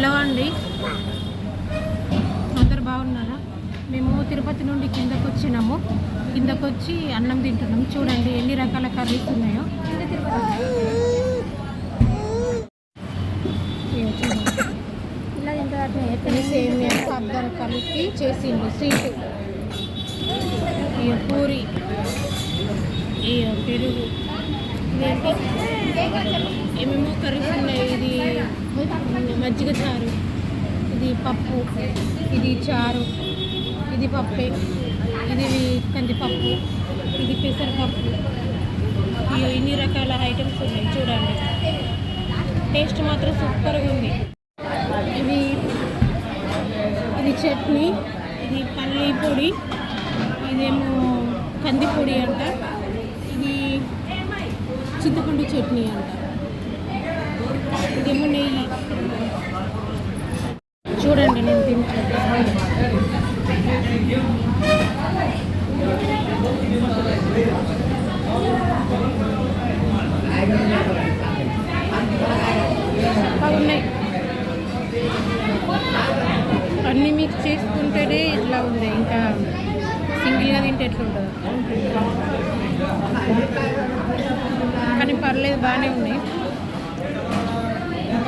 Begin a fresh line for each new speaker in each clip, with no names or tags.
Hello అండి, అందరు బాగున్నారా? మేము తిరుపతి నుండి కిందకు వచ్చినాము. కిందకు వచ్చి అన్నం తింటున్నాం. చూడండి ఎన్ని రకాల కర్రీస్ ఉన్నాయో. సేమియా సాబ్దాన్ కలిపి చేసిండు స్వీట్, పూరి, పెరుగు, ఏమేమో కర్రీస్ ఉన్నాయి. ఇది మజ్జిగ చారు, ఇది పప్పు, ఇది చారు, ఇది పప్పే, ఇది కందిపప్పు, ఇది పెసరపప్పు. ఇన్ని రకాల ఐటమ్స్ ఉన్నాయి చూడండి. టేస్ట్ మాత్రం సూపర్గా ఉంది. ఇది చట్నీ, ఇది పల్లి పొడి, ఇదేమో కందిపొడి అంట, ఇది చింతపండు చట్నీ అంట, ఇదేమో నెయ్యి. చూడండి నేను తింటాను. బాగున్నాయి. అన్నీ మిక్స్ చేసుకుంటేనే ఇట్లా ఉంది, ఇంకా సింగిల్గా తింటే ఎట్లుంటుంది. కానీ పర్లేదు, బాగానే ఉన్నాయి.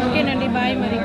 ఓకేనండి, బాయ్ మరి.